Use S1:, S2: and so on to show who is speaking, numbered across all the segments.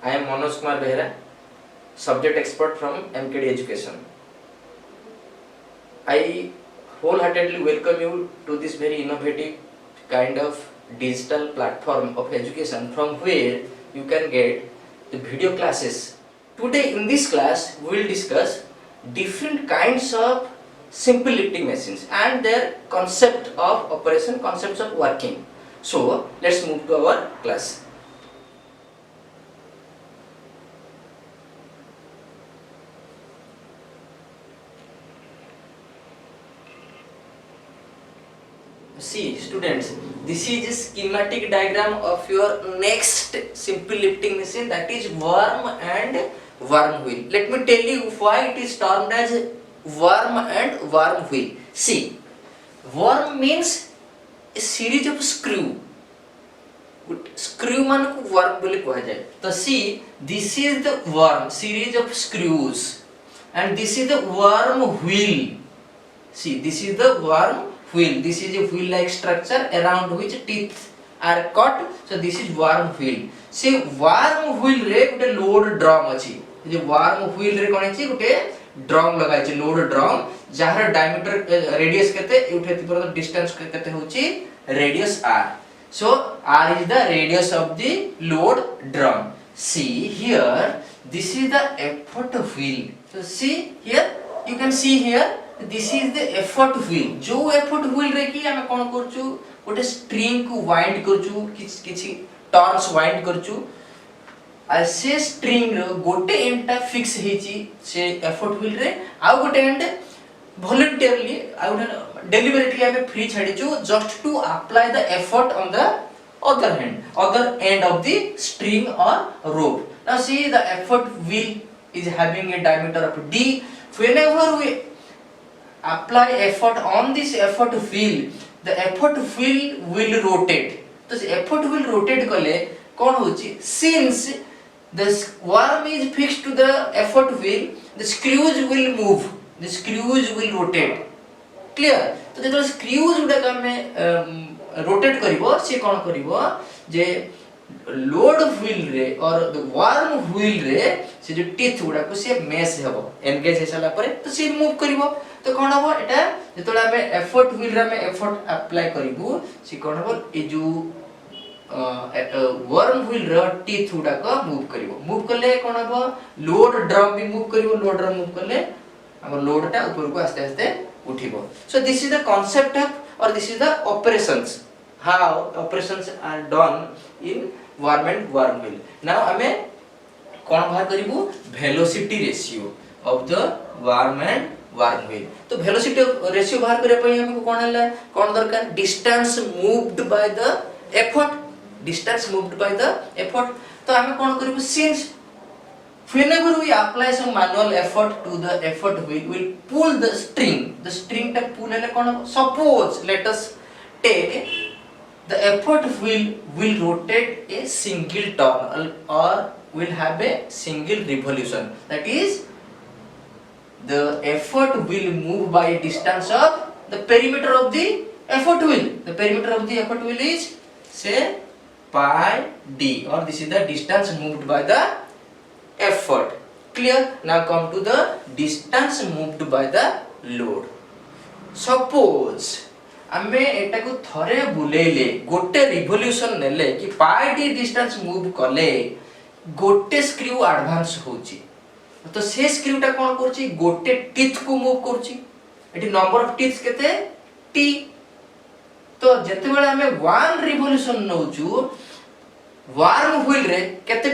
S1: I am Manoj Kumar Behera, subject expert from MKD Education. I wholeheartedly welcome you to this very innovative kind of digital platform of education from where you can get the video classes. Today in this class we will discuss different kinds of simple lifting machines and their concept of operation, concepts of working. So let's move to our class. See students, this is a schematic diagram of your next simple lifting machine, that is worm and worm wheel. Let me tell you why it is termed as worm and worm wheel. See, worm means a series of screw. Screw मान को worm बोले कहा जाए. तो see, this is the worm, series of screws, and this is the worm wheel. See, this is the worm wheel. This is a wheel-like structure around which teeth are cut. So this is worm wheel. See, worm wheel रे गुटे load drum अच्छी. ये worm wheel रे कौन अच्छी गुटे drum लगा अच्छी load drum. जहाँ diameter radius कहते उठे ती पर distance कहते होची radius r. So r is the radius of the load drum. See here, this is the effort wheel. So see here, you can see here. This is the effort wheel. जो effort wheel रे की हमें कौन करचु गोटे string को wind करचु किछि turns wind करचु आ से string रो गोटे end टा fix हेची से effort wheel रे आ गोटे end voluntarily आ गोटे deliberately हमें free छाड़ीचु just to apply the effort on the other end of the string or rope. Now see, the effort wheel is having a diameter of d. Whenever we apply effort on this effort wheel, the effort wheel will rotate. तो effort wheel rotate कले कौन होची? Since the worm is fixed to the effort wheel, the screws will move. The screws will rotate. Clear? तो जब screws उड़ा का में rotate करिवो, से कौन करिवो? जे load wheel रे और the worm wheel रे से जो teeth उड़ा को से mesh हेबो, engage हे साला परे तो से move करिवो. तो कौन हबो एटा जेतोला हमें एफर्ट व्हील रे हमें एफर्ट अप्लाई करिवु सी कौन हबो ए जो वर्म व्हील रे टीथ उडा को मूव करले कौन हबो लोड ड्रम भी मूव करिवो. लोड ड्रम मूव करले हमर लोड टा ऊपर को आस्ते आस्ते उठिबो. So this is the concept of और this is the operations, how operations are done in worm and worm wheel. Now हमें कौन बाहर करिवु velocity ratio of the worm and worm wheel. तो वेलोसिटी रेशियो बाहर करे पई हमको कोन हला कोन दरकार distance moved by the effort. Distance moved by the effort. तो हमें कोन करिवो since whenever we apply some manual effort to the effort wheel, we'll pull the string ta pull hele kon. Suppose let us take the effort wheel will rotate a single turn or will have a single revolution, that is the effort will move by a distance of the perimeter of the effort wheel. The perimeter of the effort wheel is say pi d, or this is the distance moved by the effort. Clear? Now come to the distance moved by the load. Suppose आमे एटा को थरे बुलेले गोटे revolution नेले कि pi d distance move कले गोटे screw advance होची. तो से स्क्रू टा कोन करची गोटे टीथ को मूव करची. एटी नंबर ऑफ टीथ्स केते t. तो जते बेले हमें 1 रिवोल्यूशन नउचू वर्म व्हील रे केते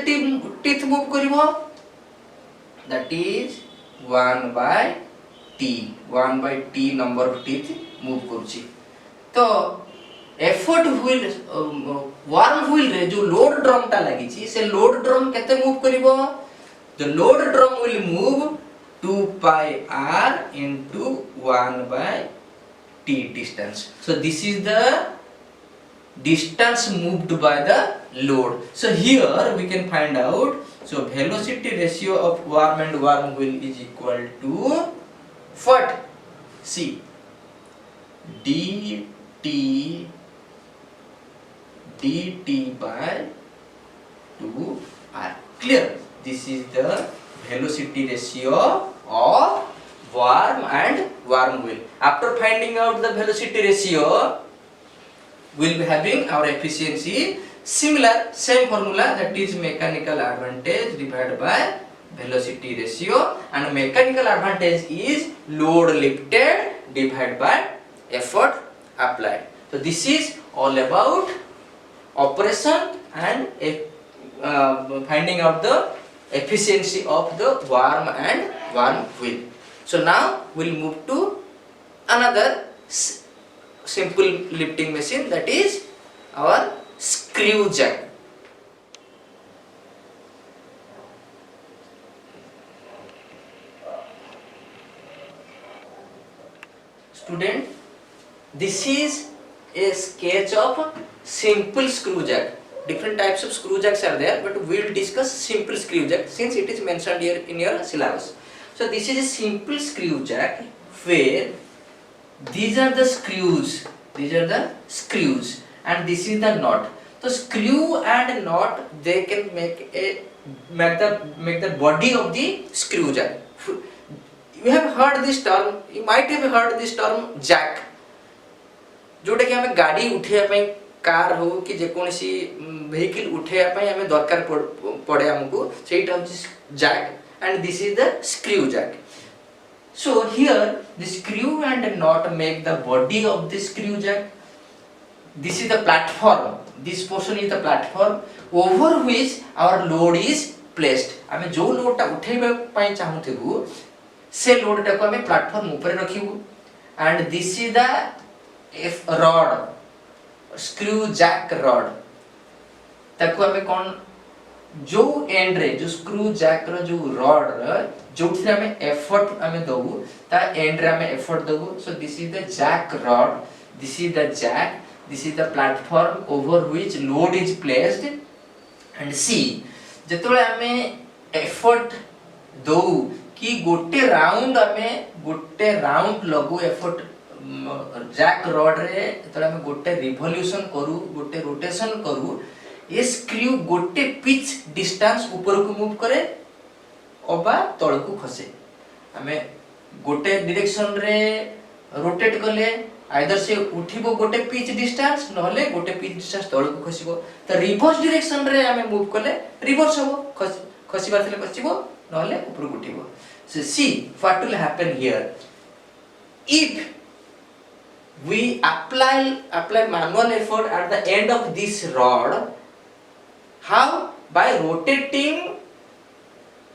S1: टीथ मूव करिवो, that is 1 by t number of teeth move करची. तो एफर्ट व्हील वर्म व्हील रे जो लोड ड्रम टा लागी छी से लोड ड्रम केते move करिवो. The load drum will move 2 pi r into 1 by t distance. So this is the distance moved by the load. So here we can find out. So velocity ratio of worm and worm wheel is equal to what? See, dt by 2r. Clear? This is the velocity ratio of worm and worm wheel. After finding out the velocity ratio, we'll be having our efficiency similar, same formula, that is mechanical advantage divided by velocity ratio, and mechanical advantage is load lifted divided by effort applied. So this is all about operation and finding out the efficiency of the worm and worm wheel. So now we'll move to another simple lifting machine, that is our screw jack. Student, this is a sketch of simple screw jack. Different types of screw jacks are there, but we will discuss simple screw jack since it is mentioned here in your syllabus. So this is a simple screw jack where these are the screws, and this is the knot. So screw and knot, they can make the body of the screw jack. You have heard this term, you might have heard this term jack, जोटा कि हमें गाड़ी उठेया पई, car हो कि जेकोसी vehicle उठेया पई हमें दरकार पड़े हमको, सेटा होची Jack, and this is the screw jack. So here the screw and knot make the body of the screw jack. This is the platform, this portion is the platform over which our load is placed. आमे जो load टा उठेबा पई चाहूथिबु से load टा को हमें platform ऊपर रखिबु, and this is the rod, screw jack rod. ताको हमें कौन जो एंड रे जो स्क्रू जैक रो जो रॉड रे जो हमें एफर्ट हमें दबु ता एंड रे हमें एफर्ट दबु. So this is the jack rod, this is the jack, this is the platform over which load is placed. And सी जेतोले हमें एफर्ट दो कि गोटे राउंड लगु एफर्ट जैक रॉड रे, जेतोले हमें गोटे रिवोल्यूशन करू, गोटे रोटेशन करू, ये स्क्रू गोटे पिच डिस्टेंस ऊपर को मूव करे अबा तळ को खसे. हमें गोटे डायरेक्शन रे रोटेट करले आइदर से उठिबो गोटे पिच डिस्टेंस, नहले गोटे पिच डिस्टेंस तळ को खसिबो. त रिवर्स डायरेक्शन रे हमें मूव करले रिवर्स होबो, खसिबा थिले खसिबो, नहले ऊपर को उठिबो. So see what will happen here if we apply manual effort at the end of this rod. How? By rotating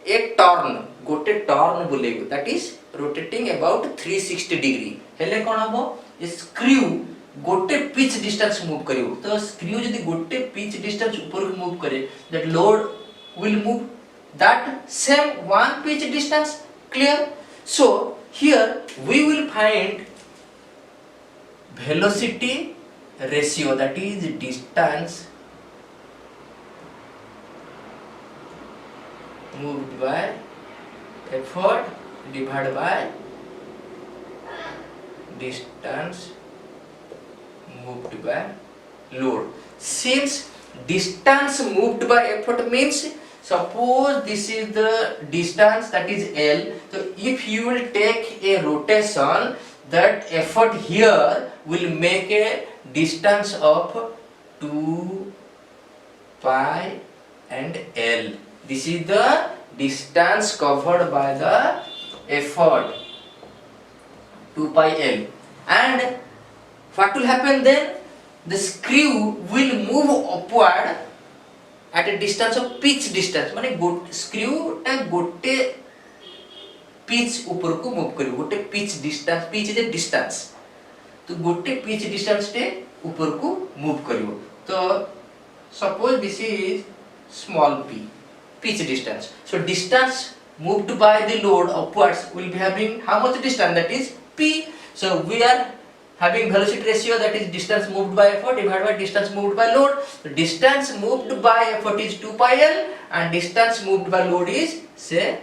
S1: a turn, गोटे turn बुलेबो, that is rotating about 360 degree. हेले कोन हबो, ये स्क्रू गोटे पिच डिस्टेंस मूव करियो. तो screw यदि गोटे pitch distance ऊपर को मूव करे, that load will move that same one pitch distance. Clear? So here we will find velocity ratio, that is distance moved by effort divided by distance moved by load. Since distance moved by effort means, suppose this is the distance, that is L, so if you will take a rotation, that effort here will make a distance of 2 pi and L. This is the distance covered by the effort, 2 pi L. And what will happen then? The screw will move upward at a distance of pitch distance. माने screw टा गोटे pitch ऊपर को move करियो, गोटे pitch distance, pitch is a distance, तो गोटे pitch distance टे ऊपर को move करियो. तो suppose this is small p, pitch distance. So distance moved by the load upwards will be having how much distance, that is p. So we are having velocity ratio, that is distance moved by effort divided by distance moved by load. So distance moved by effort is 2 pi L and distance moved by load is say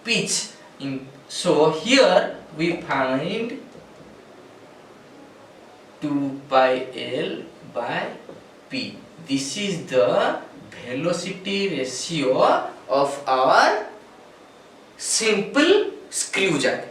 S1: pitch. So here we find 2 pi L by p. This is the velocity ratio of our simple screw jack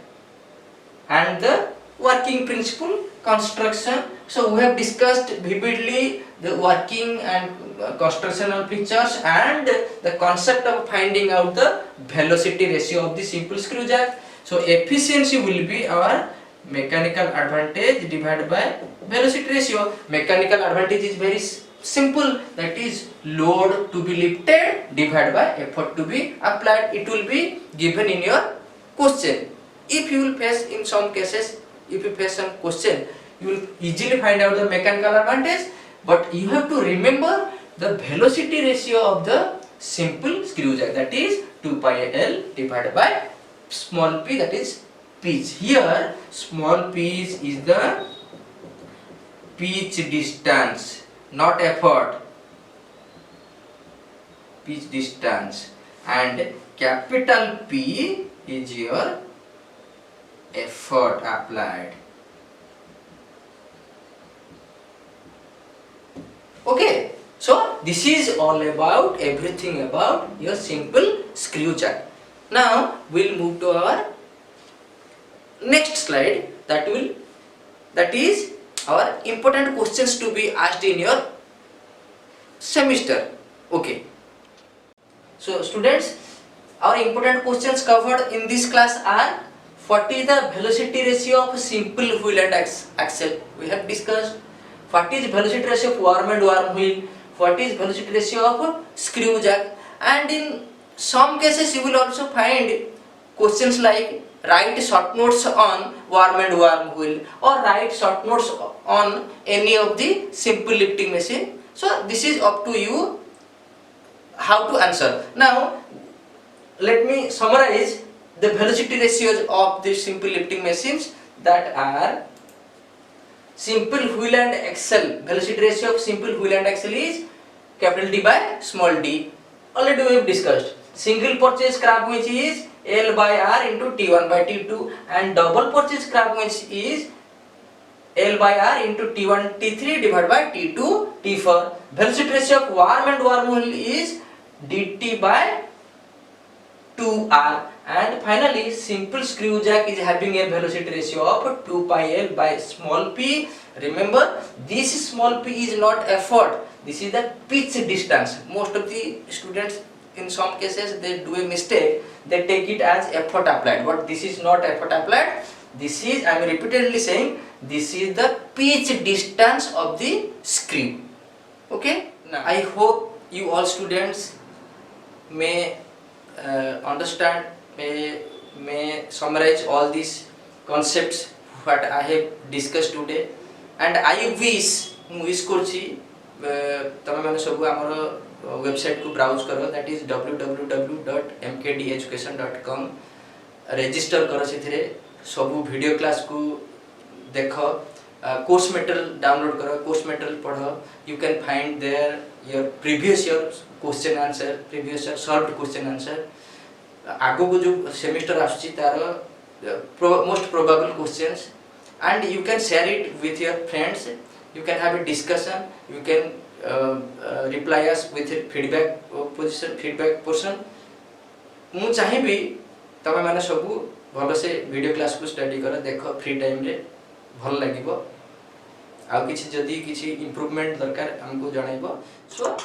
S1: and the working principle construction. So we have discussed vividly the working and constructional features and the concept of finding out the velocity ratio of the simple screw jack. So efficiency will be our mechanical advantage divided by velocity ratio. Mechanical advantage is very simple, that is load to be lifted divided by effort to be applied. It will be given in your question. If you will face in some cases, if you face some question, you will easily find out the mechanical advantage, but you have to remember the velocity ratio of the simple screw jack, that is 2 pi L divided by small p, that is pitch. Here small pitch is the pitch distance, not effort, pitch distance, and capital P is your effort applied. Okay, so this is all about everything about your simple screw jack. Now we'll move to our next slide, that is our important questions to be asked in your semester. Okay, so students, our important questions covered in this class are: what is the velocity ratio of simple wheel and axle? We have discussed. What is velocity ratio of worm and worm wheel? What is velocity ratio of screw jack? And in some cases you will also find questions like write short notes on worm and worm wheel, or write short notes on any of the simple lifting machine. So this is up to you how to answer. Now let me summarize the velocity ratios of the simple lifting machines, that are simple wheel and axle. Velocity ratio of simple wheel and axle is capital D by small d. Already we have discussed. Single purchase scrap winch is L by R into T1 by T2, and double purchase scrap winch is L by R into T1 T3 divided by T2 T4. Velocity ratio of worm and worm wheel is dt by 2R. And finally simple screw jack is having a velocity ratio of 2 pi L by small p. Remember, this small p is not effort, this is the pitch distance. Most of the students, in some cases, they do a mistake, they take it as effort applied, but this is not effort applied. This is, I am repeatedly saying, this is the pitch distance of the screw. Okay, now I hope you all students may understand, may summarize all these concepts what I have discussed today, and I wish करछि तमे माने सब हमर website को browse करो, that is www.mkdeducation.com. Register करो, सेथिरे सब video class को देखो, कोर्स मटेरियल डाउनलोड करो, कोर्स मटेरियल पढ़ो. You can find there your previous year question answer, previous year solved question answer. आगो को जो सेमिस्टर आछी तार most probable questions, and you can share it with your friends. You can have a discussion, you can reply us with a feedback portion. मु चाहिबी तमे माने सब भलो से वीडियो क्लास को स्टडी करो, देखो फ्री टाइम रे भल लागिबो. आ किछि जदी किछि इंप्रूवमेंट दरकार हमको जणाइबो. सो